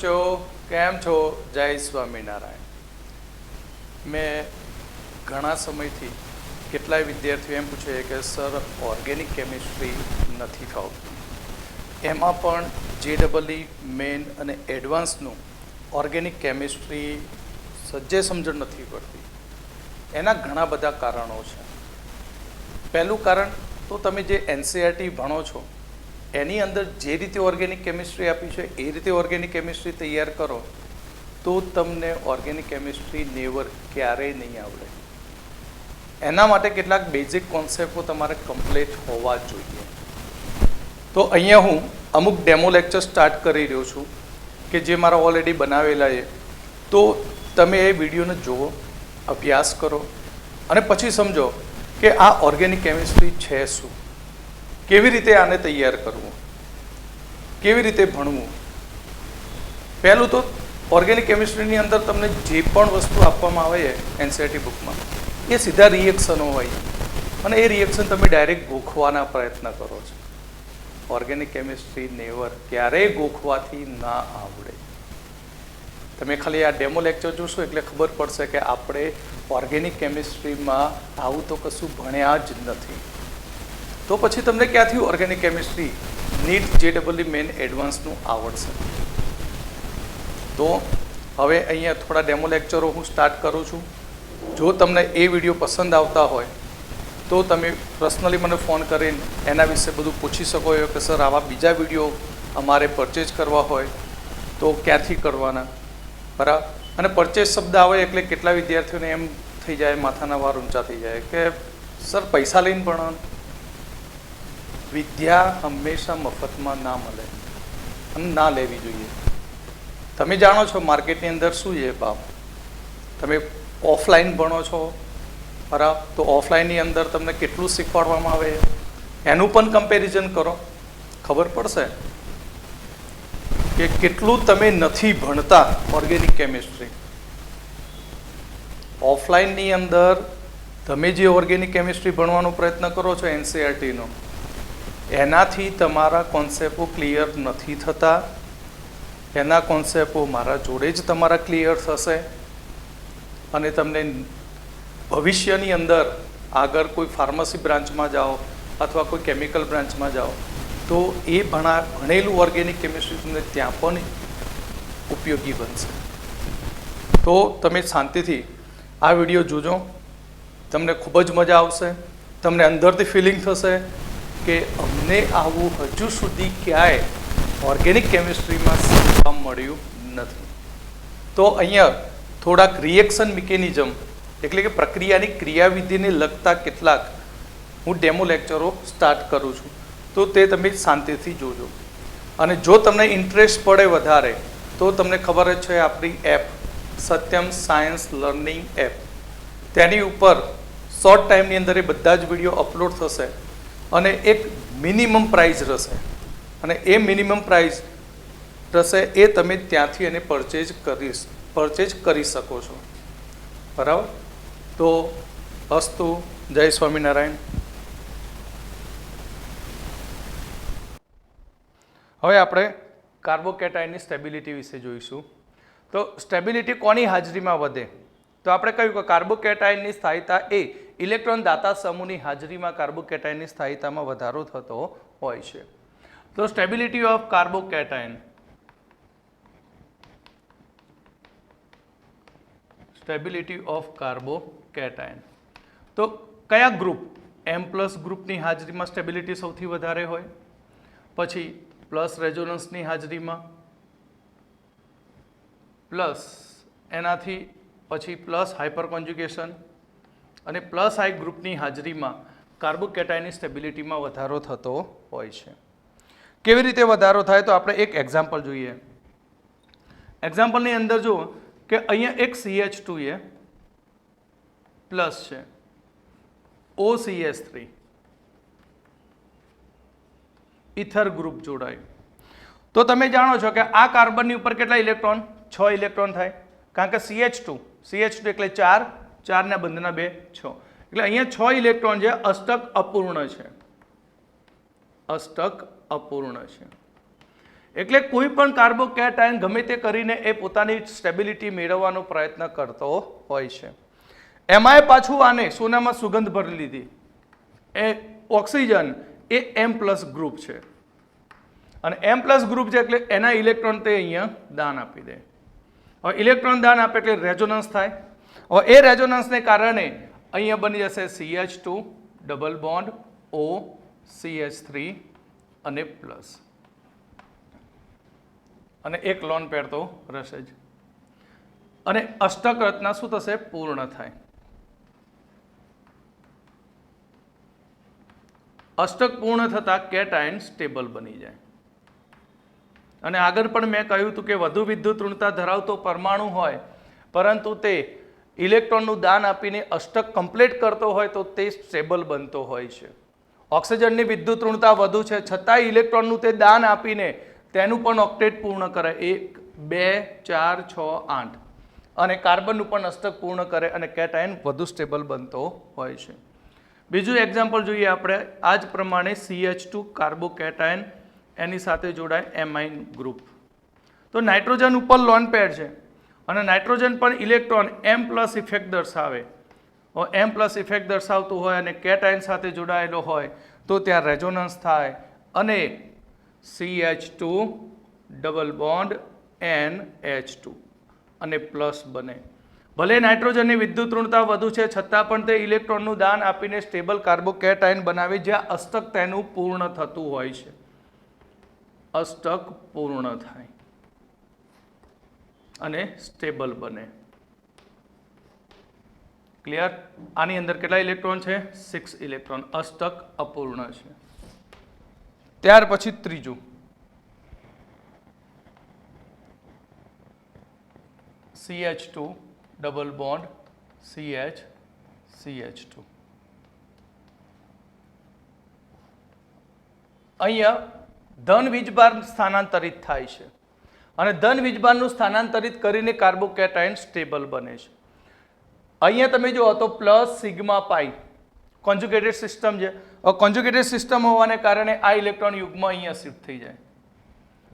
बच्चों केम छो? जय स्वामीनारायण। मैं घना समय थी કેટલાય વિદ્યાર્થીઓ એમ પૂછે કે સર ઓર્ગેનિક કેમિસ્ટ્રી નથી ફાવતી, એમાં પણ JEE મેઇન અને એડવાન્સનું ઓર્ગેનિક કેમિસ્ટ્રી સજ્જે સમજણ નથી પડતી. એના ઘણા બધા કારણો છે. પહેલું કારણ તો તમે જે NCERT ભણો છો એની અંદર જે રીતે ઓર્ગેનિક કેમિસ્ટ્રી આપી છે એ રીતે ઓર્ગેનિક કેમિસ્ટ્રી તૈયાર કરો તો તમને ઓર્ગેનિક કેમિસ્ટ્રી નેવર ક્યારેય નહીં આવડે. એના માટે કેટલાક બેઝિક કોન્સેપ્ટો તમારે કમ્પ્લીટ હોવા જોઈએ. તો અહીંયા હું અમુક ડેમો લેક્ચર સ્ટાર્ટ કરી રહ્યો છું કે જે મારા ઓલરેડી બનાવેલા છે. તો તમે એ વિડીયોને જુઓ, અભ્યાસ કરો અને પછી સમજો કે આ ઓર્ગેનિક કેમિસ્ટ્રી છે શું, કેવી રીતે આને તૈયાર કરવું, કેવી રીતે ભણવું. પહેલું તો ઓર્ગેનિક કેમિસ્ટ્રીની અંદર તમને જે પણ વસ્તુ આપવામાં આવે છે NCERT બુકમાં એ સીધા રિએક્શનો હોય અને એ રિએક્શન તમે ડાયરેક્ટ ગોખવાના પ્રયત્ન કરો છો. ઓર્ગેનિક કેમિસ્ટ્રી નેવર ક્યારેય ગોખવાથી ના આવડે. તમે ખાલી આ ડેમો લેક્ચર જોશો એટલે ખબર પડશે કે આપણે ઓર્ગેનિક કેમિસ્ટ્રીમાં આવું તો કશું ભણ્યા જ નથી. તો પછી તમને ક્યાંથી organic chemistry NEET JEE main એડવાન્સનું આવડશે? તો હવે અહીંયા થોડા ડેમો લેક્ચરો હું સ્ટાર્ટ કરું છું. જો તમને એ વિડીયો પસંદ આવતા હોય તો તમે પર્સનલી મને ફોન કરીને એના વિશે બધું પૂછી શકો છો કે સર આવા બીજા વિડીયો અમારે પરચેજ કરવા હોય તો ક્યાંથી કરવાના, બરાબર. અને પરચેજ શબ્દ આવે એટલે કેટલા વિદ્યાર્થીઓને એમ થઈ જાય, માથાના વાર ઊંચા થઈ જાય કે સર પૈસા લઈને ભણવાનું. વિદ્યા હંમેશા મફતમાં ના મળે અને ના લેવી જોઈએ. તમે જાણો છો માર્કેટની અંદર શું છે ભાવ. તમે ઓફલાઈન ભણો છો, બરાબર, તો ઓફલાઈનની અંદર તમને કેટલું શીખવાડવામાં આવે એનું પણ કમ્પેરિઝન કરો, ખબર પડશે કે કેટલું તમે નથી ભણતા ઓર્ગેનિક કેમિસ્ટ્રી. ઓફલાઈનની અંદર તમે જે ઓર્ગેનિક કેમિસ્ટ્રી ભણવાનો પ્રયત્ન કરો છો NCERTનો, એનાથી તમારા કોન્સેપ્ટો ક્લિયર નથી થતા. એના કોન્સેપ્ટો મારા જોડે જ તમારા ક્લિયર થશે અને તમને ભવિષ્યની અંદર આગળ કોઈ ફાર્મસી બ્રાન્ચમાં જાઓ અથવા કોઈ કેમિકલ બ્રાન્ચમાં જાઓ તો એ ભણેલું ઓર્ગેનિક કેમિસ્ટ્રી તમને ત્યાં પણ ઉપયોગી બનશે. તો તમે શાંતિથી આ વિડીયો જોજો, તમને ખૂબ જ મજા આવશે. તમને અંદરથી ફિલિંગ થશે કે અમને આવું હજુ સુધી ક્યાંય ઓર્ગેનિક કેમિસ્ટ્રીમાં શીખવા મળ્યું નથી. તો અહીંયા થોડાક રિએક્શન મિકેનિઝમ એટલે કે પ્રક્રિયાની ક્રિયાવિધિને લગતા કેટલાક હું ડેમો લેક્ચરો સ્ટાર્ટ કરું છું. તો તે તમે શાંતિથી જોજો. અને જો તમને ઇન્ટરેસ્ટ પડે વધારે તો તમને ખબર જ છે આપણી app Satyam science learning app, તેની ઉપર શોર્ટ ટાઈમની અંદર એ બધા જ વિડીયો અપલોડ થશે અને એક મિનિમમ પ્રાઇઝ રહેશે અને એ મિનિમમ પ્રાઇઝ રહેશે એ તમે ત્યાંથી એને પરચેજ કરી શકો છો, બરાબર. તો અસ્તુ, જય સ્વામિનારાયણ. હવે આપણે કાર્બોકેટાયનની સ્ટેબિલિટી વિશે જોઈશું. તો સ્ટેબિલિટી કોની હાજરીમાં વધે? તો આપણે કહ્યું કે કાર્બોકેટાયનની સ્થાયીતા એ ઇલેક્ટ્રોન દાતા સમૂહની હાજરીમાં કાર્બોકેટાયનની સ્થાયીતામાં વધારો થતો હોય છે. તો stability of carbocation, stability of carbocation. તો કયા ગ્રુપ? M+ ગ્રુપની હાજરીમાં સ્ટેબિલિટી સૌથી વધારે હોય, પછી પ્લસ રેઝોનન્સની હાજરીમાં, પ્લસ એનાથી પછી પ્લસ હાઇપર કોન્જ્યુગેશન અને પ્લસ I ગ્રુપની હાજરીમાં કાર્બોકેટાયનની સ્ટેબિલિટીમાં વધારો થતો હોય છે. કેવી રીતે વધારો થાય? તો આપણે એક એક્ઝામ્પલ જોઈએ. એક્ઝામ્પલની અંદર જુઓ કે અહીંયા એક CH2 છે, પ્લસ છે OCH3, ઇથર ગ્રુપ જોડાય. તો તમે જાણો છો કે આ કાર્બનની ઉપર કેટલા ઇલેક્ટ્રોન? 6 ઇલેક્ટ્રોન થાય, કારણ કે CH2 એટલે 4, 4 ના બંધના 2, 6 એટલે અહીંયા 6 ઇલેક્ટ્રોન છે. અષ્ટક અપૂર્ણ છે, અષ્ટક અપૂર્ણ છે. એટલે કોઈ પણ કાર્બોકેટાયન ગમે તે કરીને એ પોતાની સ્ટેબિલિટી મેળવવાનો પ્રયત્ન કરતો હોય છે. એમાંય પાછું આને સોનામાં સુગંધ ભરી લીધી. એ ઓક્સિજન એ M+ ગ્રુપ છે અને M+ ગ્રુપ છે એટલે એના ઇલેક્ટ્રોન તે અહીંયા દાન આપી દે. હવે ઇલેક્ટ્રોન દાન આપે એટલે રેઝોનન્સ થાય. હવે એ રેઝોનન્સને કારણે અહીંયા બની જશે CH2 double bond O CH3 અને પ્લસ અને એક લોન પેર તો રહેશે જ અને અષ્ટક રચના શું થશે? પૂર્ણ થાય. અષ્ટક પૂર્ણ થતા કેટાયન સ્ટેબલ બની જાય. અને આગળ પણ મેં કહ્યું હતું કે વધુ વિદ્યુત ઋણતા ધરાવતો પરમાણુ હોય પરંતુ તે ઇલેક્ટ્રોનનું દાન આપીને અષ્ટક કમ્પ્લીટ કરતો હોય તો તે સ્ટેબલ બનતો હોય છે. ઓક્સિજનની વિદ્યુત ઋણતા વધુ છે છતાં ઇલેક્ટ્રોનનું તે દાન આપીને તેનું પણ ઓક્ટેટ પૂર્ણ કરે 1 2 4 6 8 અને કાર્બનનું પણ અષ્ટક પૂર્ણ કરે અને કેટાયન વધુ સ્ટેબલ બનતો હોય છે. બીજું એક્ઝામ્પલ જોઈએ આપણે. આ જ પ્રમાણે CH2 કાર્બોકેટાયન એની સાથે જોડાય એમાઇન ગ્રુપ. તો નાઇટ્રોજન ઉપર લોન પેર છે અને નાઇટ્રોજન પણ ઇલેક્ટ્રોન M+ ઇફેક્ટ દર્શાવે. M+ ઇફેક્ટ દર્શાવતું હોય અને કેટાયન સાથે જોડાયેલો હોય તો ત્યાં રેઝોનન્સ થાય અને CH2 ડબલ બોન્ડ NH2 અને પ્લસ બને. ભલે નાઇટ્રોજનની વિદ્યુત ઋણતા વધુ છે છતાં પણ તે ઇલેક્ટ્રોનનું દાન આપીને સ્ટેબલ કાર્બોકેટાયન બનાવે જ્યાં અષ્ટક તેનું પૂર્ણ થતું હોય છે. અષ્ટક પૂર્ણ થાય અને સ્ટેબલ બને. ક્લિયર? આની અંદર કેટલા ઇલેક્ટ્રોન છે? 6 ઇલેક્ટ્રોન. અષ્ટક અપૂર્ણ છે. ત્યાર પછી ત્રીજું CH2 ડબલ બોન્ડ CH2. અહીંયા ધન વીજભાર સ્થાનાંતરિત થાય છે અને ધન વીજભારનું સ્થાનાંતરિત કરીને કાર્બોકેટાયન સ્ટેબલ બને છે. અહીંયા તમે જુઓ તો પ્લસ સિગ્મા પાઈ કોન્જ્યુગેટેડ સિસ્ટમ છે. કોન્જ્યુગેટેડ સિસ્ટમ હોવાને કારણે આ ઇલેક્ટ્રોન યુગ્મ અહીંયા શિફ્ટ થઈ જાય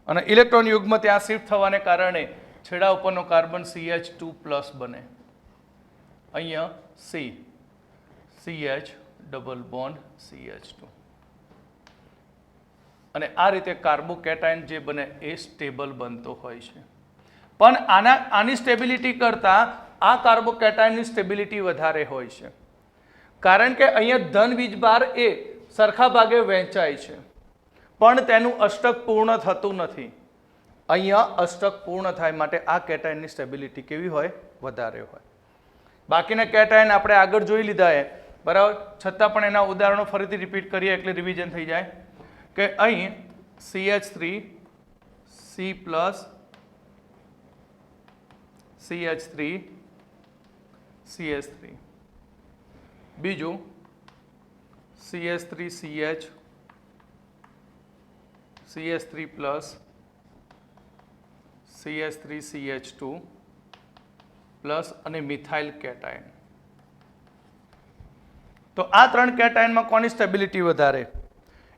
અને ઇલેક્ટ્રોન યુગ્મ ત્યાં શિફ્ટ થવાને કારણે છેડા ઉપરનો કાર્બન CH2+ બને. અહીંયા CH ડબલ બોન્ડ CH2 અને આ રીતે કાર્બોકેટાયન જે બને એ સ્ટેબલ બનતો હોય છે. પણ આની સ્ટેબિલિટી કરતાં આ કાર્બોકેટાયનની સ્ટેબિલિટી વધારે હોય છે કારણ કે અહીંયા ધન વીજભાર એ સરખા ભાગે વહેંચાય છે પણ તેનું અષ્ટક પૂર્ણ થતું નથી. અહીંયા અષ્ટક પૂર્ણ થાય માટે આ કેટાયનની સ્ટેબિલિટી કેવી હોય? વધારે હોય. બાકીના કેટાયન આપણે આગળ જોઈ લીધા છે બરાબર, છતાં પણ એના ઉદાહરણો ફરીથી રિપીટ કરીએ એટલે રિવિઝન થઈ જાય કે અહીં CH3 C+ CH3 CH3 બીજું CH3 CH CH3+ CH3 CH2 plus અને મિથાઇલ કેટાયન. તો આ ત્રણ કેટાયનમાં કોની સ્ટેબિલિટી વધારે?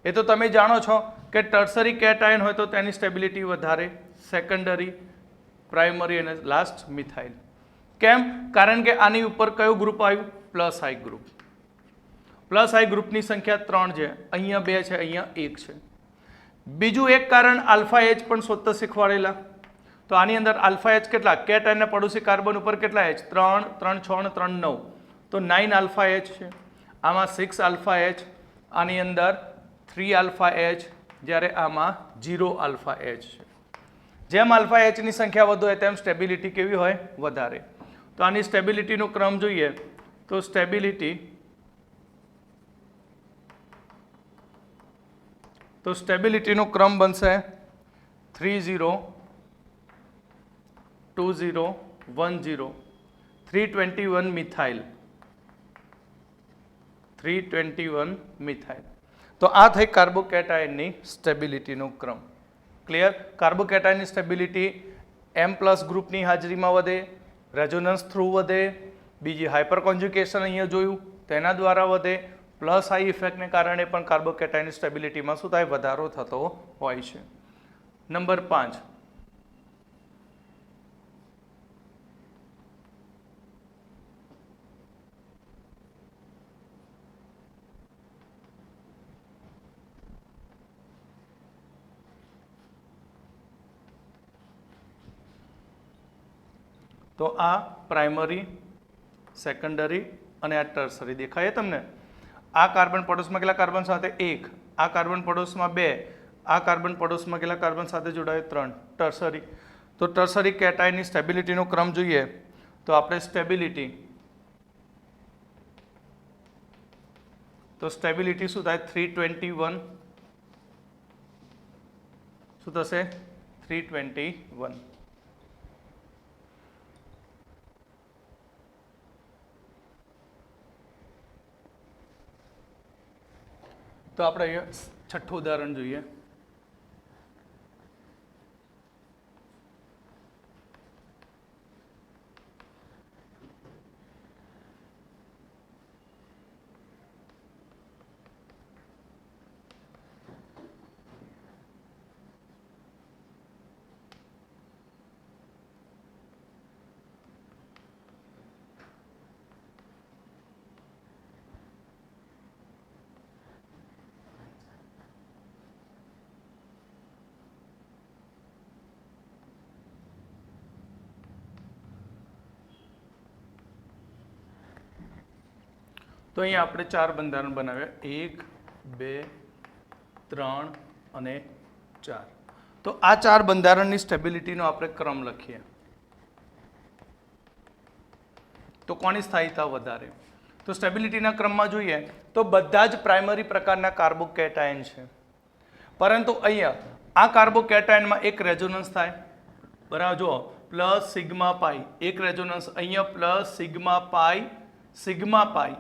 એ તો તમે જાણો છો કે ટર્સરી કેટાયન હોય તો તેની સ્ટેબિલિટી વધારે, સેકન્ડરી, પ્રાઇમરી અને લાસ્ટ મિથાઇલ. કેમ? કારણ કે આની ઉપર કયું ગ્રુપ આવ્યું? પ્લસ આઈ ગ્રુપ. પ્લસ આઈ ગ્રુપની સંખ્યા 3 છે, અહીંયા 2 છે, અહીંયા 1 છે. બીજું એક કારણ આલ્ફા એચ પણ શોધતા શીખવાડેલા. તો આની અંદર આલ્ફા એચ કેટલા? કેટાયનના પડોશી કાર્બન ઉપર કેટલા એચ? 3, 3, 6 અને 3, 9. તો 9 આલ્ફા એચ છે. આમાં 6 આલ્ફા એચ, આની અંદર 3 આલ્ફા એચ, જ્યારે આમાં 0 આલ્ફા એચ છે. જેમ આલ્ફા એચની સંખ્યા વધુ હોય તેમ સ્ટેબિલિટી કેવી હોય? વધારે. તો આની સ્ટેબિલિટીનો ક્રમ જોઈએ તો સ્ટેબિલિટીનો ક્રમ બનશે 3 0 2 0 1 0 321 મિથાઇલ 321 મિથાઇલ. તો આ થઈ કાર્બોકેટાયનની સ્ટેબિલિટીનો ક્રમ. ક્લિયર? કાર્બોકેટાયનની સ્ટેબિલિટી M+ ગ્રુપની હાજરીમાં વધે, રેઝોનન્સ થ્રુ વધે, બીજી હાઇપર કોન્જ્યુગેશન અહીંયા જોયું તેના દ્વારા વધે, પ્લસ આઈ ઇફેક્ટને કારણે પણ કાર્બોકેટાયનની સ્ટેબિલિટીમાં શું થાય? વધારો થતો હોય છે. નંબર 5, તો આ પ્રાઇમરી, સેકન્ડરી અને આ ટર્સરી દેખાય તમને? આ કાર્બન પડોશમાં કેટલા કાર્બન સાથે? 1. આ કાર્બન પડોશમાં 2. આ કાર્બન પડોશમાં કેટલા કાર્બન સાથે જોડાય? 3. ટર્સરી. તો ટર્સરી કેટાયનની સ્ટેબિલિટીનો ક્રમ જોઈએ તો આપણે સ્ટેબિલિટી શું થાય? 321. શું થશે? 321. તો આપણે અહીંયા છઠ્ઠું ઉદાહરણ જોઈએ. તો અહીંયા આપણે 4 બંધારણ બનાવ્યા, 1, 2, 3 અને 4. તો આ 4 બંધારણની સ્ટેબિલિટીનો આપણે ક્રમ લખીએ. તો કોની સ્થાયીતા વધારે? તો સ્ટેબિલિટીના ક્રમમાં જોઈએ તો બધા જ પ્રાઇમરી પ્રકારના કાર્બોકેટાયન છે, પરંતુ અહીંયા આ કાર્બોકેટાયનમાં એક રેઝોનન્સ થાય, બરાબર? જુઓ, પ્લસ સિગ્મા પાઈ, એક રેઝોનન્સ અહીંયા પ્લસ સિગ્મા પાઈ,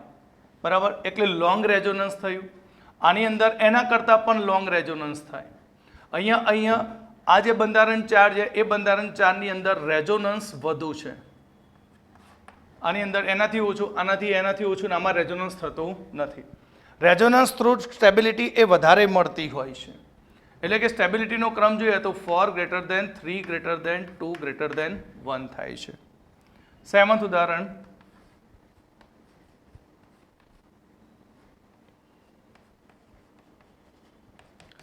બરાબર? એટલે લોંગ રેઝોનન્સ થયું. આની અંદર એના કરતાં પણ લોંગ રેઝોનન્સ થાય. અહીંયા આ જે બંધારણ 4 છે એ બંધારણ 4ની અંદર રેઝોનન્સ વધુ છે. આની અંદર એનાથી ઓછું, એનાથી ઓછું, ને આમાં રેઝોનન્સ થતું નથી. રેઝોનન્સ થ્રુ સ્ટેબિલિટી એ વધારે મળતી હોય છે. એટલે કે સ્ટેબિલિટીનો ક્રમ જોઈએ તો 4 > 3 > 2 > 1 થાય છે. 7th ઉદાહરણ,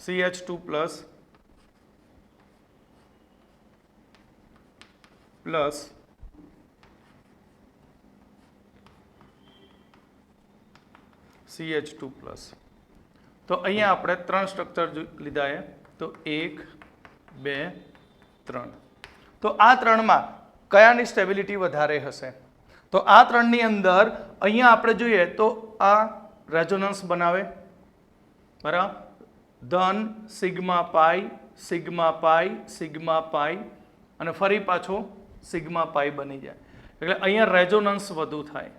CH2 plus CH2 plus. તો અહીંયા આપણે 3 સ્ટ્રક્ચર લીધા છે. તો 1, 2, 3. તો આ 3માં કયાની સ્ટેબિલિટી વધારે હશે? તો આ 3ની અંદર અહીંયા આપણે જોઈએ તો આ રેઝોનન્સ બનાવે, બરાબર? ધન સિગ્મા પાઈ અને ફરી પાછો સિગ્મા પાઈ બની જાય. એટલે અહીંયા રેઝોનન્સ વધુ થાય.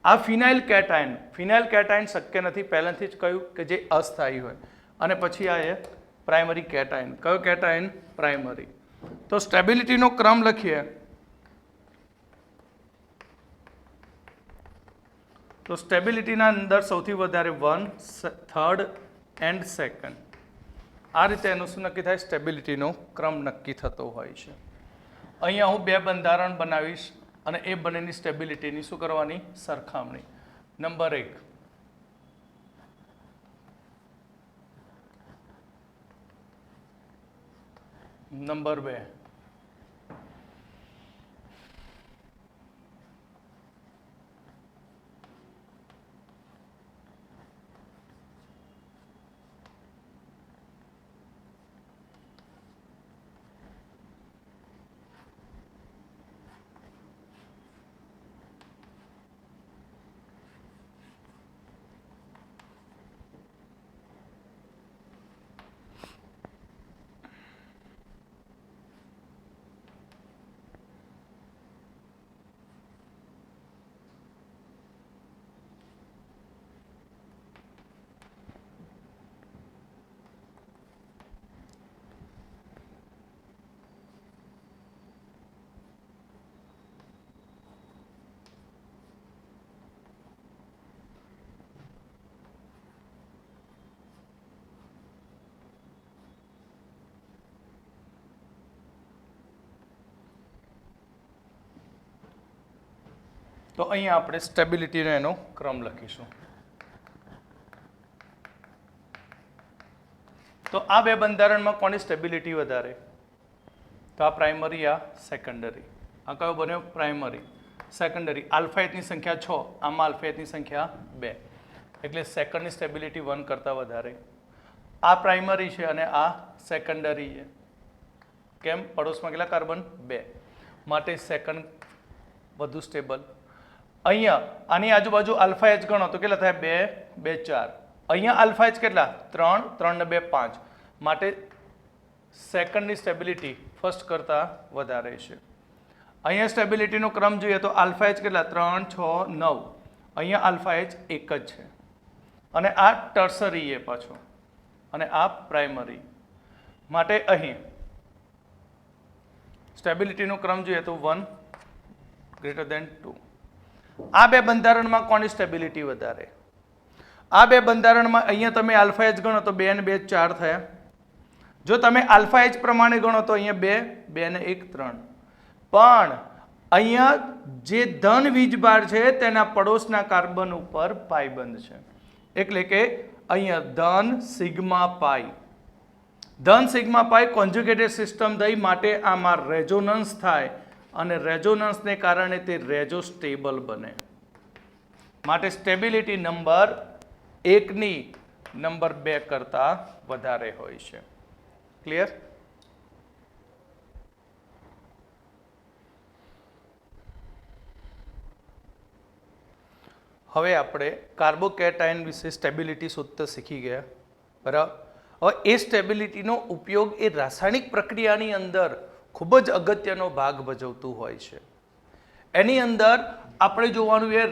આ ફિનાઇલ કેટાયન શક્ય નથી, પહેલાથી જ કહ્યું કે જે અસ્થાયી હોય. અને પછી આ પ્રાઇમરી કેટાયન. કયો કેટાયન? પ્રાઇમરી. તો સ્ટેબિલિટીનો ક્રમ લખીએ તો સ્ટેબિલિટીના અંદર સૌથી વધારે 1, 3rd and 2nd. આ રીતે એનું શું નક્કી થાય? સ્ટેબિલિટીનો ક્રમ નક્કી થતો હોય છે. અહીંયા હું 2 બંધારણ બનાવીશ અને એ બંનેની સ્ટેબિલિટીની શું કરવાની? સરખામણી. Number 1, number 2. તો અહીંયા આપણે સ્ટેબિલિટીનો એનો ક્રમ લખીશું. તો આ બે બંધારણમાં કોની સ્ટેબિલિટી વધારે? તો આ પ્રાઇમરી, આ સેકન્ડરી. આ કયો બન્યો? પ્રાઇમરી. સેકન્ડરી આલ્ફાએટની સંખ્યા 6, આમાં આલ્ફાએટની સંખ્યા 2, એટલે સેકન્ડની સ્ટેબિલિટી 1 કરતાં વધારે. આ પ્રાઇમરી છે અને આ સેકન્ડરી છે. કેમ? પડોશમાં કેટલા કાર્બન? 2, માટે સેકન્ડ વધુ સ્ટેબલ. અહીંયા આની આજુબાજુ આલ્ફા એચ ગણો તો કેટલા થાય? 2, 2, 4. અહીંયા આલ્ફા એચ કેટલા? 3, 3 ને 2, 5, માટે સેકન્ડની સ્ટેબિલિટી ફર્સ્ટ કરતાં વધારે છે. અહીંયા સ્ટેબિલિટીનો ક્રમ જોઈએ તો આલ્ફા એચ કેટલા? 3, 6, 9. અહીંયા આલ્ફા એચ એક જ છે અને આ ટર્સરી એ પાછો અને આ પ્રાઇમરી, માટે અહીં સ્ટેબિલિટીનો ક્રમ જોઈએ તો 1 ગ્રેટર દેન 2. આ બે બંધારણમાં કોની સ્ટેબિલિટી વધારે? આ બે બંધારણમાં અહીંયા તમે આલ્ફા એચ ગણો તો 2 ને 2, 4 થયા. જો તમે આલ્ફા એચ પ્રમાણે ગણો તો અહીંયા 2, 2 ને 1, 3. પણ અહીંયા જે ધન વીજભાર છે તેના પડોશના કાર્બન ઉપર પાયબંધ છે, એટલે કે અહીંયા ધન સિગ્મા પાઈ. ધન સિગ્મા પાઈ કોન્જ્યુગેટેડ સિસ્ટમ થઈ માટે આમાં રેઝોનન્સ થાય અને રેઝોનન્સને કારણે તે રેઝો સ્ટેબલ બને. માટે સ્ટેબિલિટી નંબર 1ની નંબર 2 કરતાં વધારે હોય છે. ક્લિયર? હવે આપણે કાર્બોકેટાયન વિશે સ્ટેબિલિટી શોધતા શીખી ગયા, બરાબર. હવે એ સ્ટેબિલિટીનો ઉપયોગ એ રાસાયણિક પ્રક્રિયાની અંદર ખૂબ જ અગત્યનો ભાગ ભજવતું હોય છે. એની અંદર આપણે જોવાનું છે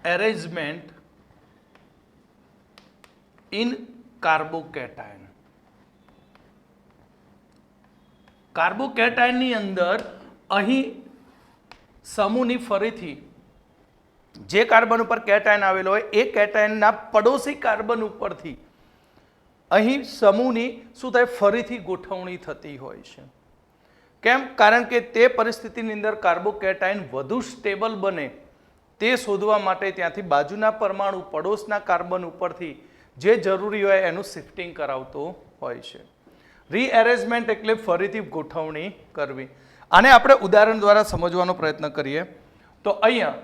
રીએરેન્જમેન્ટ ઇન કાર્બોકેટાયન. કાર્બોકેટાયનની અંદર અહીં સમૂહની ફરીથી જે કાર્બન ઉપર કેટાયન આવેલો હોય એ કેટાયનના પડોશી કાર્બન ઉપરથી અહીં સમૂહની શું થાય? ફરીથી ગોઠવણી થતી હોય છે. કેમ? કારણ કે તે પરિસ્થિતિની અંદર કાર્બોકેટાયન વધુ સ્ટેબલ બને તે શોધવા માટે ત્યાંથી બાજુના પરમાણુ પડોશના કાર્બન ઉપરથી જે જરૂરી હોય એનું શિફ્ટિંગ કરાવતો હોય છે. રીએરેન્જમેન્ટ એટલે ફરીથી ગોઠવણી કરવી. આને આપણે ઉદાહરણ દ્વારા સમજવાનો પ્રયત્ન કરીએ તો અહીંયા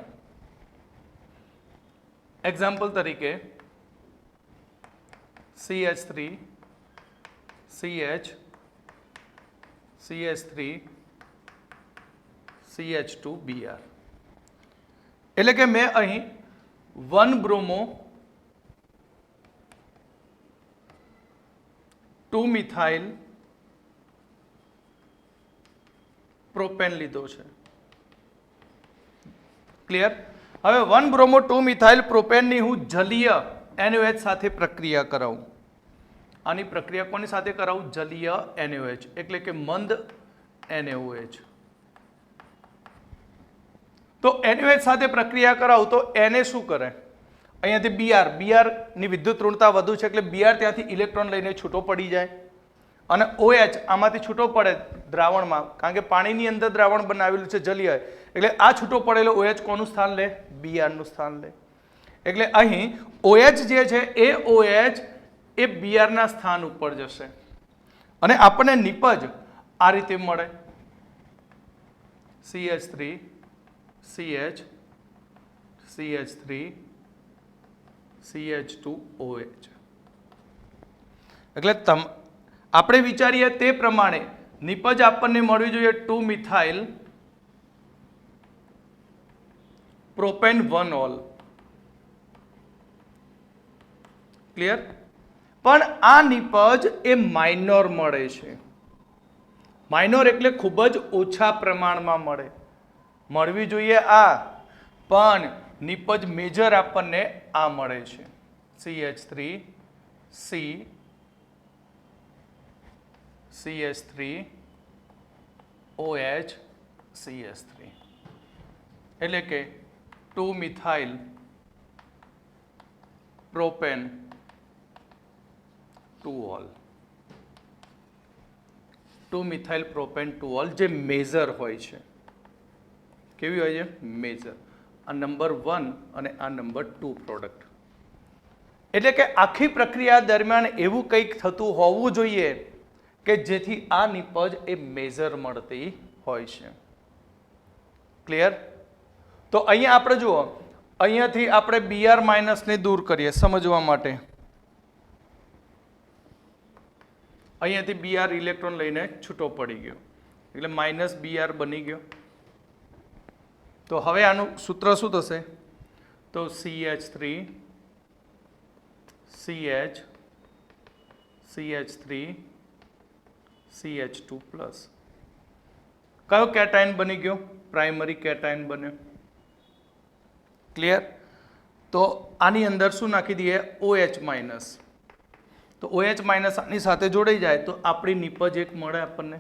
એક્ઝામ્પલ તરીકે CH3 CH CH3 CH2 Br, એટલે કે મેં અહીં 1 બ્રોમો 2 મિથાઇલ પ્રોપેન લીધો છે. ક્લિયર? હવે 1 બ્રોમો 2 મિથાઇલ પ્રોપેનની હું જલીય NaOH સાથે પ્રક્રિયા કરાવું. આની પ્રક્રિયા કોની સાથે કરાવું? જલીય NaOH, એટલે કે મંદ NaOH. તો NaOH સાથે પ્રક્રિયા કરાવું તો Na શું કરે? અહીંયાથી Br ની વિદ્યુત ઋણતા વધુ છે એટલે Br ત્યાંથી ઇલેક્ટ્રોન લઈને છૂટો પડી જાય અને OH આમાંથી છૂટો પડે દ્રાવણમાં, કારણ કે પાણીની અંદર દ્રાવણ બનાવેલું છે જલીય, એટલે આ છૂટો પડેલો OH કોનું સ્થાન લે? Br નું સ્થાન લે. એટલે અહીં OH જે છે એ OH એ Br ના સ્થાન ઉપર જશે અને આપણને નિપજ આ રીતે મળે CH3 CH CH3 CH2OH. એટલે આપણે વિચારીએ તે પ્રમાણે નિપજ આપણને મળવી જોઈએ 2 મિથાઇલ પ્રોપેન 1 ઓલ. ક્લિયર? પણ આ નિપજ એ માઇનોર મળે છે. માઇનોર એટલે ખૂબ જ ઓછા પ્રમાણમાં મળે. મળવી જોઈએ આ, પણ નિપજ મેજર આપણને આ મળે છે CH3 C CH3 OH CH3, એટલે કે 2 methyl propane 2 all. 2 methyl propane 2 all જે મેજર હોય છે. કેવી હોય છે? મેજર. આ નંબર 1 અને આ નંબર 2 પ્રોડક્ટ. એટલે કે આખી પ્રક્રિયા દરમિયાન એવું કંઈક થતું હોવું જોઈએ કે જેથી આ નિપજ એ મેજર મળતી હોય છે. ક્લિયર? તો અહીંયા આપણે જુઓ, અહીંયાથી આપણે બીઆર માઇનસને દૂર કરીએ સમજવા માટે. અહીંયાથી બીઆર ઇલેક્ટ્રોન લઈને છૂટો પડી ગયો એટલે માઇનસ બીઆર બની ગયો. તો હવે આનું સૂત્ર શું થશે? તો CH3 CH CH3 CH2 plus. કયો કેટાયન બની ગયો? પ્રાઇમરી કેટાયન બન્યો. ક્લિયર? તો આની અંદર શું નાખી દઈએ? OH minus. તો OH માઇનસ આની સાથે જોડાઈ જાય તો આપણી નિપજ એક મળે આપણને.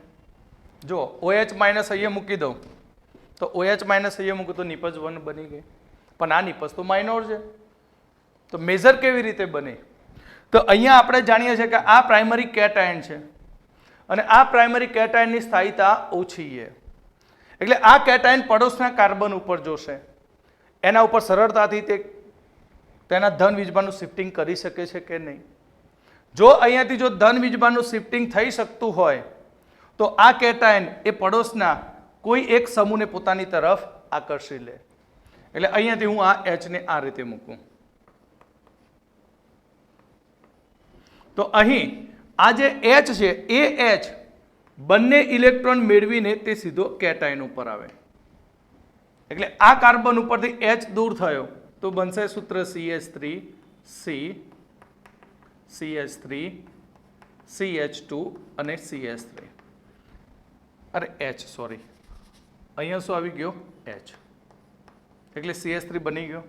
જો OH માઇનસ અહીંયા મૂકી દઉં તો OH માઇનસ અહીંયા મૂકું તો નિપજ 1 બની ગઈ. પણ આ નિપજ તો માઇનોર છે. તો મેજર કેવી રીતે બને? તો અહીંયા આપણે જાણીએ છીએ કે આ પ્રાઇમરી કેટાયન છે અને આ પ્રાઇમરી કેટાયનની સ્થાયીતા ઓછી છે. એટલે આ કેટાયન પડોશના કાર્બન ઉપર જોશે, એના ઉપર સરળતાથી તેના ધન વીજભારનું શિફ્ટિંગ કરી શકે છે કે નહીં. જો અહીંયાથી જો ધન વીજભારનું શિફ્ટિંગ થઈ શકતું હોય તો આ કેટાયન એ પડોશના કોઈ એક સમૂહને પોતાની તરફ આકર્ષી લે. એટલે અહીંયાથી હું આ H ને આ રીતે મૂકું તો અહીં આ જે H છે એ H બંને ઇલેક્ટ્રોન મેળવીને તે સીધો કેટાયન ઉપર આવે. એટલે આ કાર્બન ઉપરથી H દૂર થયો તો બનશે સૂત્ર CH3 C CH3 CH2 અને CH3. અરે H સોરી, અહીંયા શું આવી ગયો? H. એટલે CH3 બની ગયો.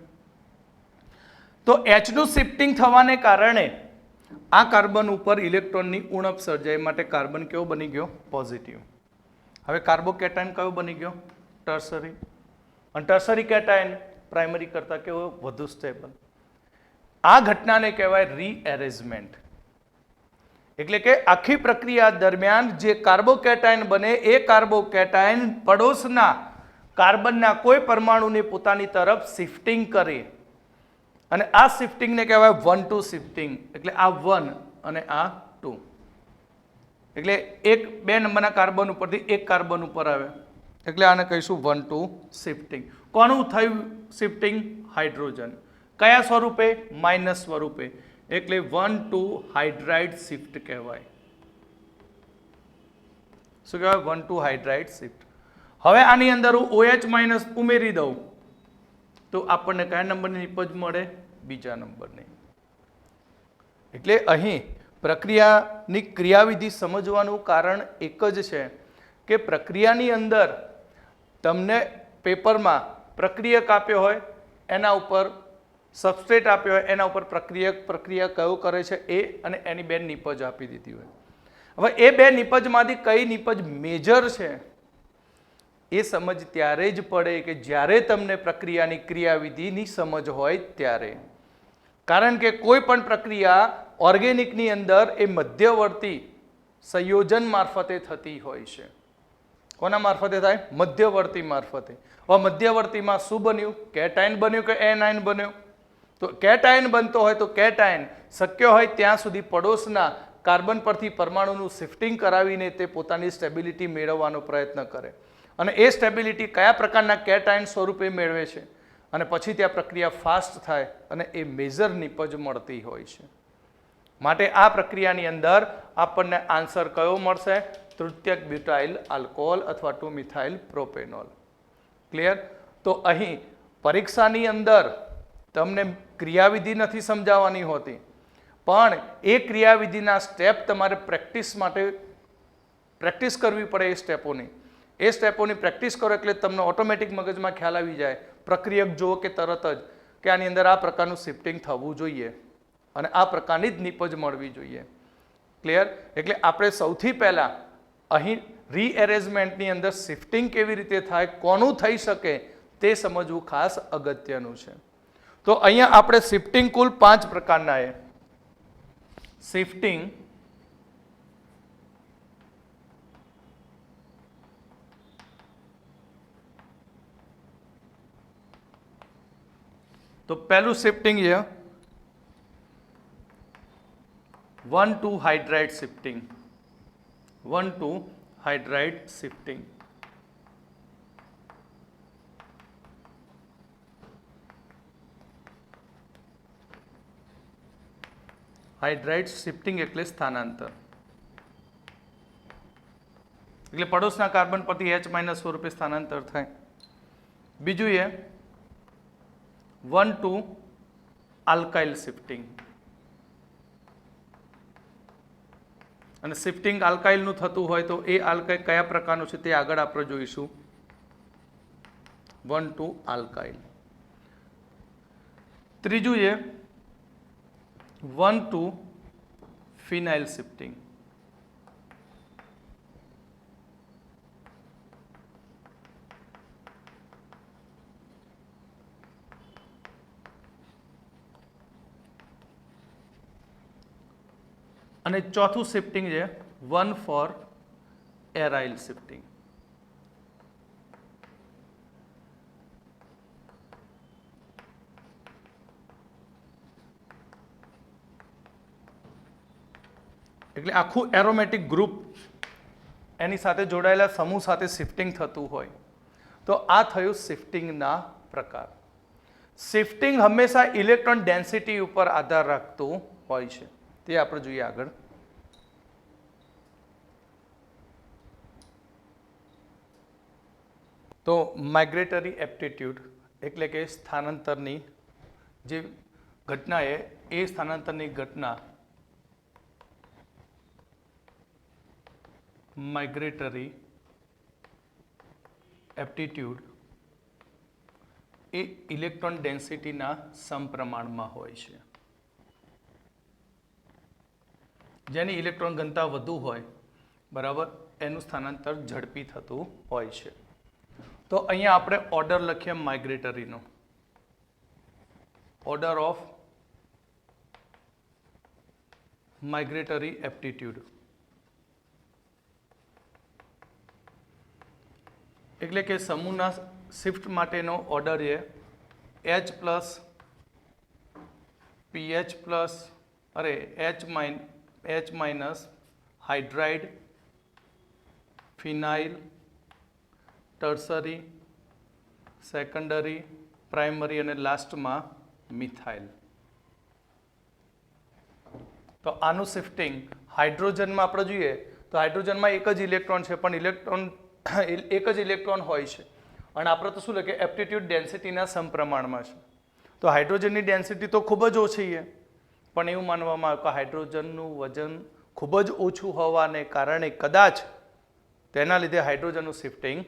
તો H નું શિફ્ટિંગ થવાને કારણે આ કાર્બન ઉપર ઇલેક્ટ્રોનની ઉણપ સર્જાય માટે કાર્બન કેવો બની ગયો? પોઝિટિવ. હવે કાર્બોકેટાયન કયો બની ગયો? ટર્સરી. અને ટર્સરી કેટાયન પ્રાઇમરી કરતાં કેવો? વધુ સ્ટેબલ. આ ઘટનાને કહેવાય રીએરેન્જમેન્ટ. એટલે કે આખી પ્રક્રિયા દરમિયાન જે કાર્બોકેટાયન બને એ કાર્બોકેટાયન પડોશના કાર્બનના કોઈ પરમાણુને પોતાની તરફ શિફ્ટિંગ કરે અને આ શિફ્ટિંગને કહેવાય 1-2 શિફ્ટિંગ. એટલે આ 1 અને આ 2. એટલે બે નંબરના કાર્બન ઉપરથી એક કાર્બન ઉપર આવે એટલે આને કહીશું 1-2 શિફ્ટિંગ. કોનું થયું શિફ્ટિંગ? હાઇડ્રોજન. કયા સ્વરૂપે? માઇનસ સ્વરૂપે. એટલે 1-2 હાઇડ્રાઇડ શિફ્ટ કહેવાય. શું કહેવાય? 1-2 હાઇડ્રાઇડ શિફ્ટ. હવે આની અંદર હું OH માઇનસ ઉમેરી દઉં તો આપણને કયા નંબરની નિપજ મળે? બીજા નંબરની. એટલે અહીં પ્રક્રિયાની ક્રિયાવિધિ સમજવાનું કારણ એક જ છે કે પ્રક્રિયાની અંદર તમને પેપરમાં પ્રક્રિયક આપ્યો હોય, એના ઉપર સબસ્ટ્રેટ આપ્યો હોય, એના ઉપર પ્રક્રિયા કયો કરે છે એ અને એની બે નિપજ આપી દીધી હોય. હવે એ બે નિપજમાંથી કઈ નિપજ મેજર છે એ સમજ ત્યારે જ પડે કે જ્યારે તમને પ્રક્રિયાની ક્રિયાવિધિની સમજ હોય ત્યારે. કારણ કે કોઈ પણ પ્રક્રિયા ઓર્ગેનિકની અંદર એ મધ્યવર્તી સંયોજન મારફતે થતી હોય છે. કોના મારફતે થાય? મધ્યવર્તી મારફતે. હવે મધ્યવર્તીમાં શું બન્યું? કેટાયન બન્યું કે એનાયન બન્યું? તો કેટાયન બનતો હોય તો કેટાયન શક્ય હોય ત્યાં સુધી પડોશના કાર્બન પરથી પરમાણુનું શિફ્ટિંગ કરાવીને તે પોતાની સ્ટેબિલિટી મેળવવાનો પ્રયત્ન કરે અને એ સ્ટેબિલિટી કયા પ્રકારના કેટાયન સ્વરૂપે મેળવે છે અને પછી ત્યાં પ્રક્રિયા ફાસ્ટ થાય અને એ મેજર નિપજ મળતી હોય છે. માટે આ પ્રક્રિયાની અંદર આપણને આન્સર કયો મળશે? તૃતીયક બ્યુટાઇલ આલ્કોહોલ અથવા 2-મિથાઇલ પ્રોપેનોલ. ક્લિયર? તો અહીં પરીક્ષાની અંદર તમને ક્રિયાવિધિ નથી સમજાવવાની હોતી, પણ એ ક્રિયાવિધિના સ્ટેપ તમારે પ્રેક્ટિસ માટે પ્રેક્ટિસ કરવી પડે. એ સ્ટેપોની પ્રેક્ટિસ કરો એટલે તમને ઓટોમેટિક મગજમાં ખ્યાલ આવી જાય. પ્રક્રિયક જુઓ કે તરત જ કે આની અંદર આ પ્રકારનું શિફ્ટિંગ થવું જોઈએ અને આ પ્રકારની જ નિપજ મળવી જોઈએ. ક્લિયર? એટલે આપણે સૌથી પહેલાં અહીં રીએરેન્જમેન્ટની અંદર શિફ્ટિંગ કેવી રીતે થાય, કોનું થઈ શકે તે સમજવું ખાસ અગત્યનું છે. તો અહીંયા આપણે શિફ્ટિંગ કુલ 5 પ્રકારના છે. શિફ્ટિંગ तो पहलू शिफ्टिंग ये 1,2 hydride shifting, 1,2 hydride shifting. Hydride shifting એટલે સ્થાનાંતર, એટલે પડોશના કાર્બન પરથી H- સ્વરૂપે સ્થાનાંતર થાય. બીજું એ 1,2 આલ્કાઇલ શિફ્ટિંગ, અને શિફ્ટિંગ આલ્કાઇલનું થતું હોય તો એ આલ્કાઇલ કયા પ્રકારનું છે તે આગળ આપણે જોઈશું. 1,2 આલ્કાઇલ. ત્રીજું એ 1,2 ફિનાઇલ શિફ્ટિંગ, અને ચોથું શિફ્ટિંગ છે 1,4 એરાઇલ શિફ્ટિંગ. એટલે આખું એરોમેટિક ગ્રુપ એની સાથે જોડાયેલા સમૂહ સાથે શિફ્ટિંગ થતું હોય તો આ થયું શિફ્ટિંગના પ્રકાર. શિફ્ટિંગ હંમેશા ઇલેક્ટ્રોન ડેન્સિટી ઉપર આધાર રાખતું હોય છે, તે આપણે જોઈએ આગળ. તો માઇગ્રેટરી એપ્ટિટ્યૂડ એટલે કે સ્થાનાંતરની જે ઘટના એ સ્થાનાંતરની ઘટના માઇગ્રેટરી એપ્ટિટ્યૂડ એ ઇલેક્ટ્રોન ડેન્સિટીના સમપ્રમાણમાં હોય છે. જેની ઇલેક્ટ્રોન ઘનતા વધુ હોય બરાબર એનું સ્થાનાંતર ઝડપી થતું હોય છે. તો અહીંયા આપણે ઓર્ડર લખીએ માઇગ્રેટરીનો, ઓર્ડર ઓફ માઇગ્રેટરી એપ્ટિટ્યૂડ. એટલે કે સમૂહના શિફ્ટ માટેનો ઓર્ડર એ H plus PH plus H minus hydride, phenyl, tertiary, secondary, primary અને લાસ્ટમાં મિથાઇલ. તો આનું શિફ્ટિંગ હાઇડ્રોજનમાં આપણે જોઈએ તો હાઇડ્રોજનમાં એક જ ઇલેક્ટ્રોન છે, પણ એક જ ઇલેક્ટ્રોન હોય છે અને આપણે તો શું લખીએ એપ્ટિટ્યૂડ ડેન્સિટીના સમપ્રમાણમાં છે. તો હાઇડ્રોજનની ડેન્સિટી તો ખૂબ જ ઓછી છે, પણ એવું માનવામાં આવે કે હાઇડ્રોજનનું વજન ખૂબ જ ઓછું હોવાને કારણે કદાચ તેના લીધે હાઇડ્રોજનનું શિફ્ટિંગ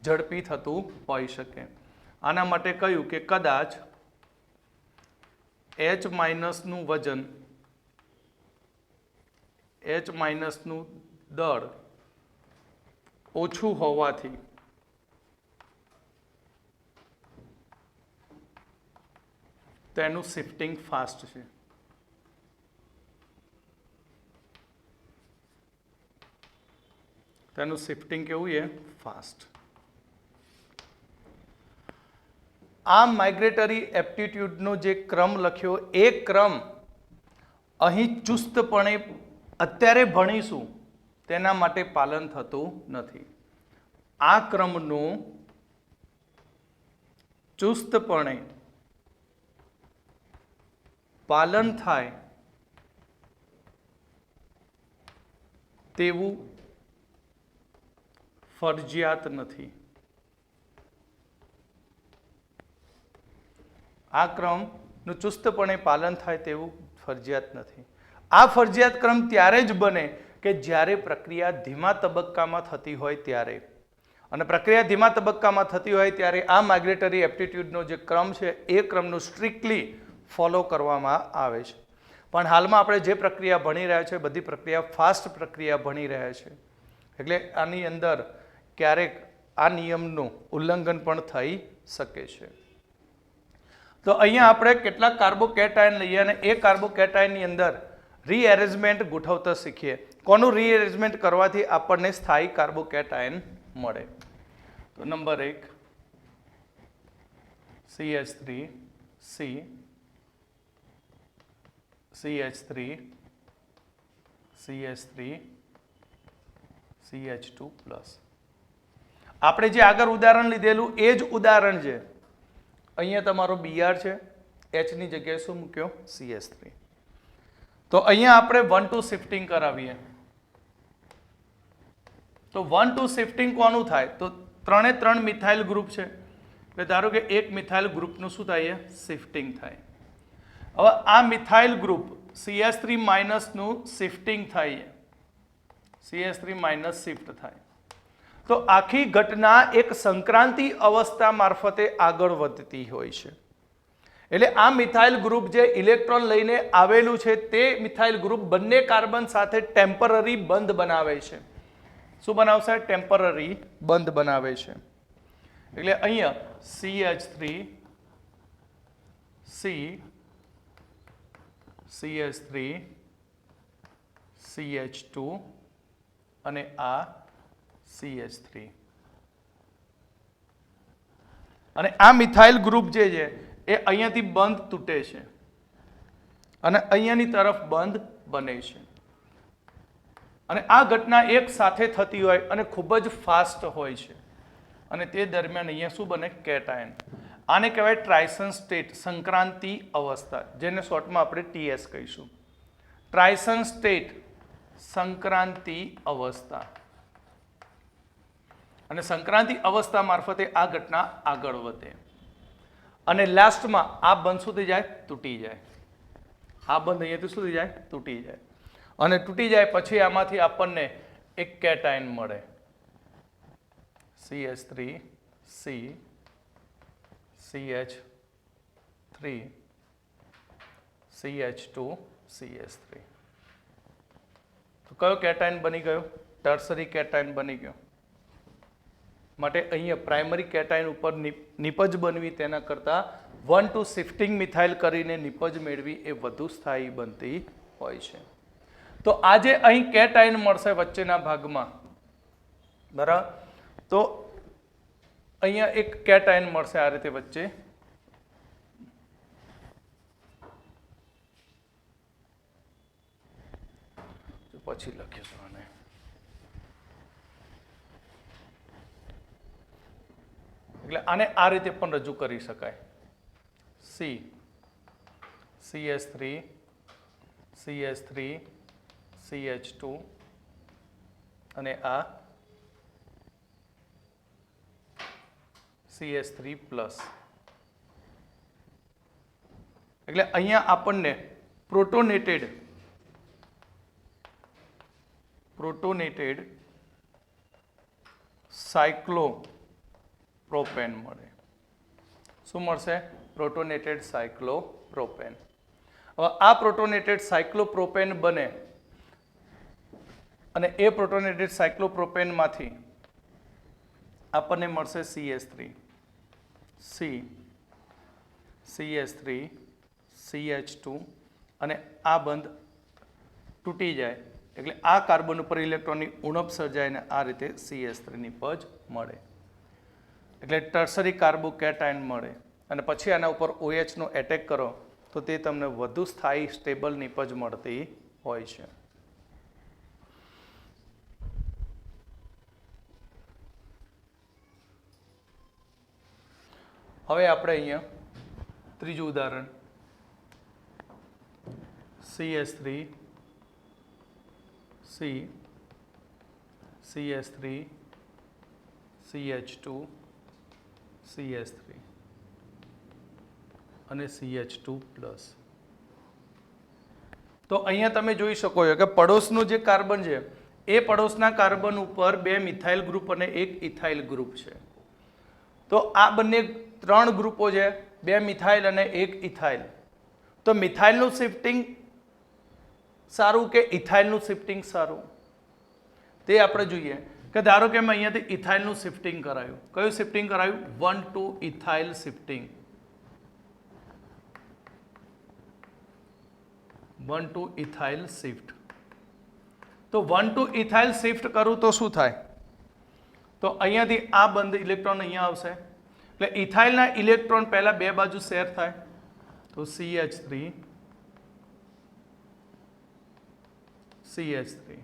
ઝડપી થતું હોઈ શકે. આના માટે કહ્યું કે કદાચ H- નું વજન, H- નું દળ ઓછું હોવાથી તેનું શિફ્ટિંગ ફાસ્ટ છે. તેનું શિફ્ટિંગ કેવું છે? ફાસ્ટ. આ માઇગ્રેટરી એપ્ટિટ્યૂડનો જે ક્રમ લખ્યો એ ક્રમ અહીં ચુસ્તપણે અત્યારે ભણીશું તેના માટે પાલન થતું નથી. આ ક્રમનું ચુસ્તપણે પાલન થાય તેવું ફરજિયાત નથી. આ ક્રમનું ચુસ્તપણે પાલન થાય તેવું ફરજિયાત નથી. આ ફરજિયાત ક્રમ ત્યારે જ બને કે જ્યારે પ્રક્રિયા ધીમા તબક્કામાં થતી હોય ત્યારે. અને પ્રક્રિયા ધીમા તબક્કામાં થતી હોય ત્યારે આ માઇગ્રેટરી એપ્ટિટ્યૂડનો જે ક્રમ છે એ ક્રમનું સ્ટ્રિક્ટલી ફોલો કરવામાં આવે છે. પણ હાલમાં આપણે જે પ્રક્રિયા ભણી રહ્યા છે બધી પ્રક્રિયા ફાસ્ટ પ્રક્રિયા ભણી રહ્યા છે, એટલે આની અંદર ક્યારેક આ નિયમનું ઉલ્લંઘન પણ થઈ શકે છે. તો અહીંયા આપણે કેટલાક કાર્બોકેટાયન લઈએ અને એ કાર્બોકેટાયનની અંદર રીએરેન્જમેન્ટ ગોઠવતા શીખીએ. કોનું રીએરેન્જમેન્ટ કરવાથી આપણને સ્થાયી કાર્બોકેટાયન મળે. તો number 1 CH3 C CH3 CH3 CH2 plus. આપણે જે આગળ ઉદાહરણ લીધેલું એ જ ઉદાહરણ છે. અહીંયા તમારો Br છે, H ની જગ્યાએ શું મૂક્યો? CH3. તો અહીંયા આપણે 1 2 શિફ્ટિંગ કરાવીએ. તો 1 2 શિફ્ટિંગ કોનું થાય? તો 3 એ 3 મિથાઇલ ગ્રુપ છે, એટલે ધારો કે એક મિથાઇલ ગ્રુપનું શું થાય? શિફ્ટિંગ થાય. હવે આ મિથાઇલ ગ્રુપ CH3 માઇનસનું શિફ્ટિંગ થાય, CH3 માઇનસ શિફ્ટ થાય. તો આખી ઘટના એક સંક્રાંતિ અવસ્થા મારફતે આગળ વધતી હોય છે. એટલે આ મિથાઇલ ગ્રુપ જે ઇલેક્ટ્રોન લઈને આવેલું છે તે મિથાઇલ ગ્રુપ બંને કાર્બન સાથે ટેમ્પરરી બંધ બનાવે છે. શું બનાવશે? ટેમ્પરરી બંધ બનાવે છે. એટલે અહીંયા CH3 C CH3 CH2 અને આ CH3. અને આ મિથાઇલ ગ્રુપ જે છે એ અહીંયાથી બંધ તૂટે છે અને અહીંયાની તરફ બંધ બને છે. અને આ ઘટના એક સાથે થતી હોય અને ખૂબ જ ફાસ્ટ હોય છે. અને તે દરમિયાન અહીંયા શું બને? કેટાયન. આને કહેવાય ટ્રાઇશન સ્ટેટ, સંક્રાંતિ અવસ્થા, જેને શોર્ટમાં આપણે TS કહીશું. ટ્રાઇશન સ્ટેટ, સંક્રાંતિ અવસ્થા. અને સંક્રાંતિ અવસ્થા મારફતે આ ઘટના આગળ વધે અને લાસ્ટમાં આ બંધ શું થઈ જાય? તૂટી જાય. આ બંધ અહીંયાથી શું થઈ જાય? તૂટી જાય. અને તૂટી જાય પછી આમાંથી આપણને એક કેટાયન મળે, CH3 C CH3 CH2 CH3. તો કયો કેટાયન બની ગયો? ટર્સરી કેટાયન બની ગયો. માટે અહીંયા પ્રાઇમરી કેટાયન ઉપર નિપજ બનવી તેના કરતાં 1 2 શિફ્ટિંગ મિથાઇલ કરીને નિપજ મેળવી એ વધુ સ્થાયી બનતી હોય છે. તો આજે અહીં કેટાયન મળશે વચ્ચેના ભાગમાં, બરાબર? તો અહીંયા એક કેટાયન મળશે આ રીતે વચ્ચે. પછી લખીશું આને. એટલે આને આ રીતે પણ રજૂ કરી શકાય. CH3 CH3 CH2 અને આ CH3 પ્લસ. એટલે અહીંયા આપણને પ્રોટોનેટેડ સાયક્લોપ્રોપેન મળે. શું મળશે? પ્રોટોનેટેડ સાયક્લોપ્રોપેન. હવે આ પ્રોટોનેટેડ સાયક્લોપ્રોપેન બને અને એ પ્રોટોનેટેડ સાયક્લોપ્રોપેનમાંથી આપણને મળશે CH3 C CH3 CH2 અને આ બંધ તૂટી જાય એટલે આ કાર્બન ઉપર ઇલેક્ટ્રોનની ઉણપ સર્જાય અને આ રીતે CH3 નિપજ મળે. એટલે ટર્સરી કાર્બોકેટાયન મળે અને પછી આના ઉપર OH નો એટેક કરો તો તે તમને વધુ સ્થાયી સ્ટેબલ નિપજ મળતી હોય છે. હવે આપણે અહીંયા ત્રીજું ઉદાહરણ CH3 C CH3 CH2 CH3 અને CH2 પ્લસ. તો અહીંયા તમે જોઈ શકો છો કે પડોશનું જે કાર્બન છે એ પડોશના કાર્બન ઉપર 2 મિથાઇલ ગ્રુપ અને 1 ઇથાઇલ ગ્રુપ છે. તો આ બંને 3 ગ્રુપો છે, 2 મિથાઇલ અને 1 ઇથાઇલ. તો મિથાઇલનું શિફ્ટિંગ સારું કે ઇથાઇલનું શિફ્ટિંગ સારું તે આપણે જોઈએ. કે ધારો કે મેં અહીંયાથી ઇથાઇલનું શિફ્ટિંગ કરાયું. કયું શિફ્ટિંગ કરાયું? 1 2 ઇથાઇલ શિફ્ટિંગ. 1 2 ethyl shift. તો 1 2 ઇથાઇલ શિફ્ટ કરું તો શું થાય? તો અહીંયાથી આ બંધ ઇલેક્ટ્રોન અહીંયા આવશે એટલે ઇથાઇલના ઇલેક્ટ્રોન પહેલા બે બાજુ શેર થાય તો CH3 CH3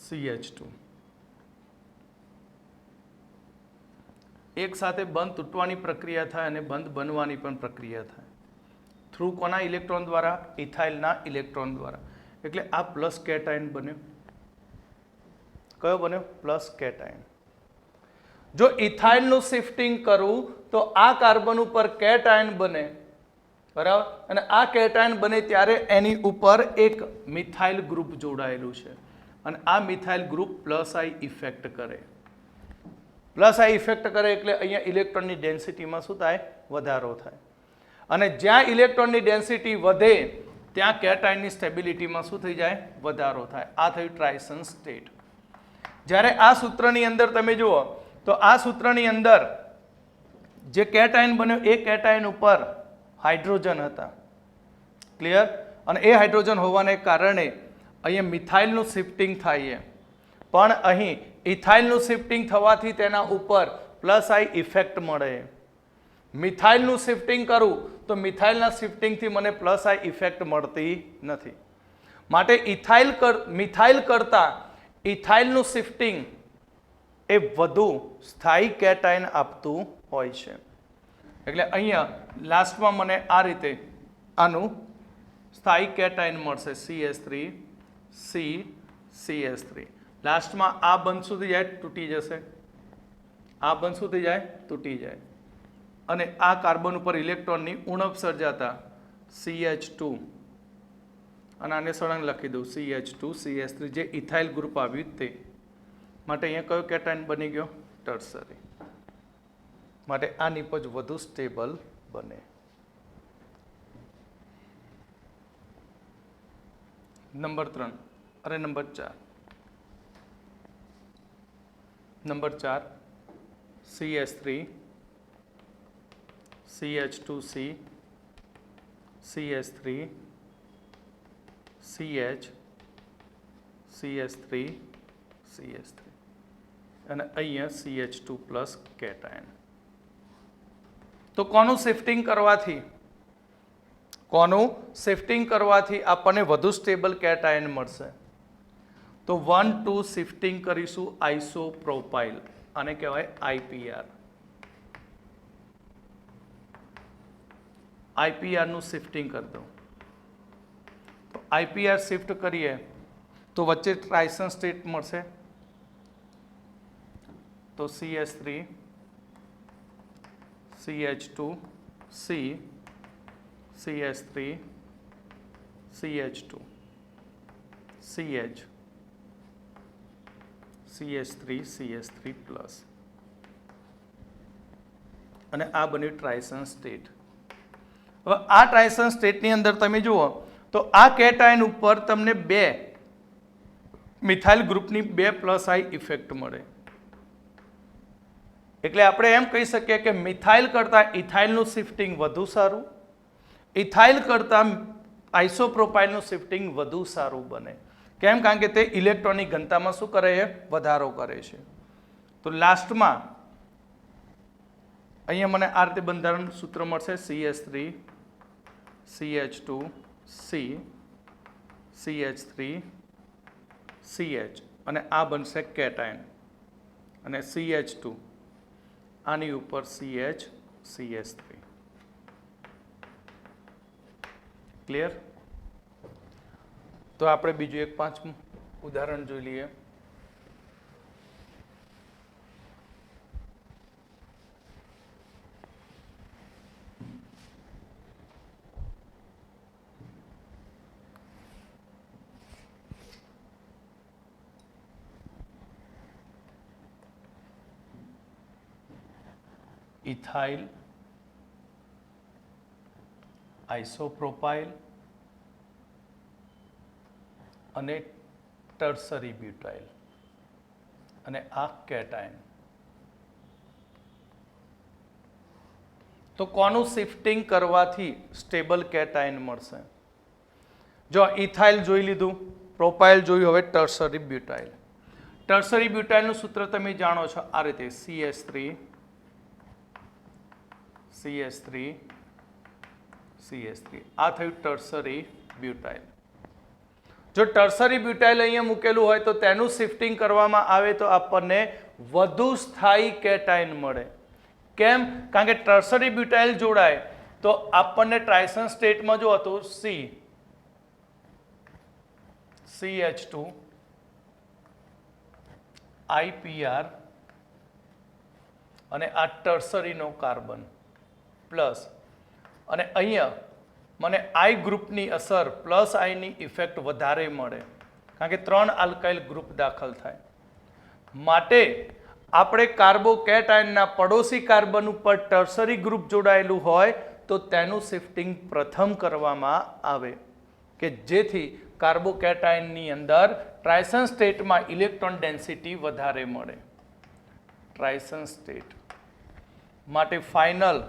CH2 એક સાથે બંધ તૂટવાની પ્રક્રિયા થાય અને બંધ બનવાની પણ પ્રક્રિયા થાય થ્રુ કોના ઇલેક્ટ્રોન દ્વારા? ઇથાઇલના ઇલેક્ટ્રોન દ્વારા. એટલે આ પ્લસ કેટાયન બન્યો. કયો બન્યો? Plus cation. જો ઇથાઇલનું શિફ્ટિંગ કરું તો આ કાર્બન ઉપર કેટાયન બને, બરાબર, અને આ કેટાયન બને ત્યારે એની ઉપર એક મિથાઇલ ગ્રુપ જોડાયેલું છે અને આ મિથાઇલ ગ્રુપ પ્લસ આઈ ઇફેક્ટ કરે. પ્લસ આઈ ઇફેક્ટ કરે એટલે અહીંયા ઇલેક્ટ્રોનની ડેન્સિટીમાં શું થાય? વધારો થાય. અને જ્યાં ઇલેક્ટ્રોનની ડેન્સિટી વધે ત્યાં કેટાયનની સ્ટેબિલિટીમાં શું થઈ જાય? વધારો થાય. આ થયું ટ્રાઇશન સ્ટેટ. જ્યારે આ સૂત્રની અંદર તમે જુઓ તો આ સૂત્રની અંદર જે કેટાયન બન્યો એ કેટાયન ઉપર હાઇડ્રોજન હતા. ક્લિયર? અને એ હાઇડ્રોજન હોવાને કારણે અહીંયા મિથાઇલનું શિફ્ટિંગ થાય છે, પણ અહીં ઇથાઇલનું શિફ્ટિંગ થવાથી તેના ઉપર પ્લસ આઈ ઇફેક્ટ મળે. મિથાઇલનું શિફ્ટિંગ કરું તો મિથાઇલના શિફ્ટિંગથી મને પ્લસ આઈ ઇફેક્ટ મળતી નથી. માટે મિથાઇલ કરતાં ઇથાઇલનું શિફ્ટિંગ એ વધુ સ્થાયી કેટાયન આપતું હોય છે. એટલે અહીંયા લાસ્ટમાં મને આ રીતે આનું સ્થાયી કેટાયન મળશે CH3 CH3. લાસ્ટમાં આ બંધ શું થઈ જાય? તૂટી જશે. આ બંધ શું થઈ જાય? તૂટી જાય. અને આ કાર્બન ઉપર ઇલેક્ટ્રોનની ઉણપ સર્જાતા CH2 અને આને સળંગ લખી દઉં CH2 CH3 જે ઇથાઇલ ગ્રુપ આવ્યું તે માટે અહીંયા કયો કેટાયન બની ગયો? ટર્સરી. માટે આ નિપજ વધુ સ્ટેબલ બને. નંબર 3 અરે number 4 CH3 CH2C CH3 CH CH3 CH3 અને અહીંયા CH2 પ્લસ કેટાયન. તો કોનું શિફ્ટિંગ કરવાથી આપણને વધુ સ્ટેબલ કેટાયન મળશે? તો 1 2 શિફ્ટિંગ કરીશું આઇસોપ્રોપાઇલ, આને કહેવાય IPR. IPR નું શિફ્ટિંગ કરી દઉં તો IPR શિફ્ટ કરીએ તો વચ્ચે ટ્રાઇશન સ્ટેટ મળશે. તો CH3 CH2 C CH3 CH2 CH CH3 CH3 plus અને આ બન્યું ટ્રાઇશન સ્ટેટ. હવે આ ટ્રાઇશન સ્ટેટની અંદર તમે જુઓ તો આ કેટાયન ઉપર તમને બે મિથાઇલ ગ્રુપની 2 પ્લસ આઈ ઇફેક્ટ મળે. એટલે આપણે એમ કહી શકીએ કે મિથાઇલ કરતાં ઇથાઇલનું શિફ્ટિંગ વધુ સારું, ઇથાઇલ કરતાં આઇસોપ્રોપાઇલનું શિફ્ટિંગ વધુ સારું બને. કેમ? કારણ કે તે ઇલેક્ટ્રોનની ઘનતામાં શું કરે છે? વધારો કરે છે. તો લાસ્ટમાં અહીંયા મને આ રીતે બંધારણ સૂત્ર મળશે CH3 CH2 C CH3 CH અને આ બનશે કેટાયન અને CH2 આની ઉપર CH CH3. ક્લિયર? તો આપણે બીજું એક 5મું ઉદાહરણ જોઈ લઈએ. ઇથાઇલ આઇસોપ્રોપાઇલ અને ટર્સરી બ્યુટાઇલ અને આ કેટાયન. તો કોનું શિફ્ટિંગ કરવાથી સ્ટેબલ કેટાયન મળશે? જો ઇથાઇલ જોઈ લીધું, પ્રોપાઇલ જોયું, હવે ટર્સરી બ્યુટાઇલ. ટર્સરી બ્યુટાઇલનું સૂત્ર તમે જાણો છો આ રીતે CH3 CH3 CH3 આ થયું ટર્સરી બ્યુટાઇલ. જો ટર્સરી બ્યુટાઇલ અહીંયા મૂકેલું હોય તો તેનું શિફ્ટિંગ કરવામાં આવે તો આપણને વધુ સ્થાયી કેટાઇન મળે. કેમ? કારણ કે ટર્સરી બ્યુટાઇલ જોડાય તો આપણને ટ્રાઇશન સ્ટેટમાં જો હતું CH2 IPR અને આ ટર્સરીનો કાર્બન પ્લસ અને અહીંયા મને આઈ ગ્રુપની અસર પ્લસ આઈની ઇફેક્ટ વધારે મળે કારણ કે 3 આલ્કાઇલ ગ્રુપ દાખલ થાય. માટે આપણે કાર્બોકેટાયનના પડોશી કાર્બન ઉપર ટર્સરી ગ્રુપ જોડાયેલું હોય તો તેનું શિફ્ટિંગ પ્રથમ કરવામાં આવે કે જેથી કાર્બોકેટાયનની અંદર ટ્રાઇશન સ્ટેટમાં ઇલેક્ટ્રોન ડેન્સિટી વધારે મળે. ટ્રાઇશન સ્ટેટ માટે ફાઇનલ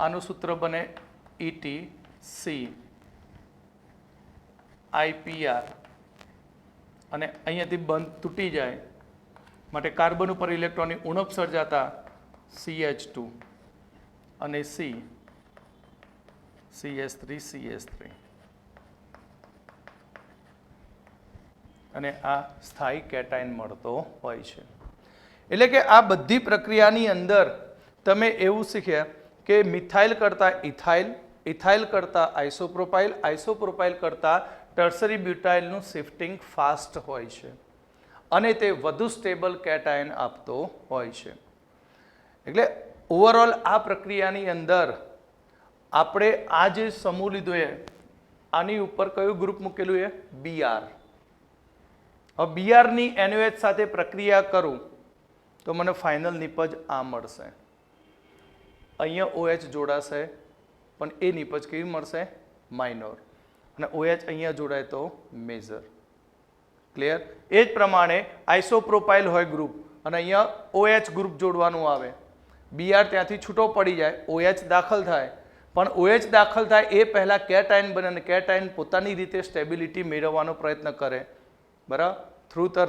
આનું સૂત્ર બને ETC IPR અને અહીંયાથી બંધ તૂટી જાય માટે કાર્બન ઉપર ઇલેક્ટ્રોનની ઉણપ સર્જાતા CH2 અને CH3 અને આ સ્થાયી કેટાઇન મળતો હોય છે. એટલે કે આ બધી પ્રક્રિયાની અંદર તમે એવું શીખ્યા કે મિથાઇલ કરતાં ઇથાઇલ, ઇથાઇલ કરતાં આઇસોપ્રોપાઇલ, આઇસોપ્રોપાઇલ કરતાં ટર્સરી બ્યુટાઇલનું શિફ્ટિંગ ફાસ્ટ હોય છે અને તે વધુ સ્ટેબલ કેટાયન આપતો હોય છે. એટલે ઓવરઓલ આ પ્રક્રિયાની અંદર આપણે આ જે સમૂહ લીધો છે આની ઉપર કયું ગ્રુપ મૂકેલું છે? BR. હવે BRની NOH સાથે પ્રક્રિયા કરું તો મને ફાઇનલ નિપજ આ મળશે. અહીંયા OH જોડાશે પણ એ નિપજ કેવી મળશે? માઇનોર. અને OH અહીંયા જોડાય તો મેજર. ક્લિયર? એ જ પ્રમાણે આઇસોપ્રોપાઇલ હોય ગ્રુપ અને અહીંયા OH ગ્રુપ જોડવાનું આવે. BR ત્યાંથી છૂટો પડી જાય, OH દાખલ થાય પણ OH દાખલ થાય એ પહેલાં કેટાઇન બને અને કેટાઇન પોતાની રીતે સ્ટેબિલિટી મેળવવાનો પ્રયત્ન કરે. બરાબર? થ્રુ ધ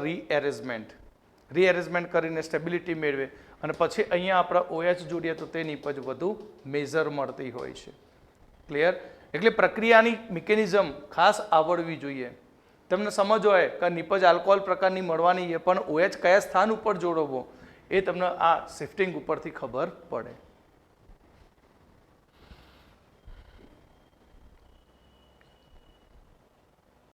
રીએરેન્જમેન્ટ કરીને સ્ટેબિલિટી મેળવે અને પછી અહીંયા આપણે OH જોડીએ તો તે નિપજ વધુ મેજર મળતી હોય છે. ક્લિયર? એટલે પ્રક્રિયાની મિકેનિઝમ ખાસ આવડવી જોઈએ. તમને સમજ હોય કે નિપજ આલ્કોહોલ પ્રકારની મળવાની છે પણ OH કયા સ્થાન ઉપર જોડવો એ તમને આ શિફ્ટિંગ ઉપરથી ખબર પડે.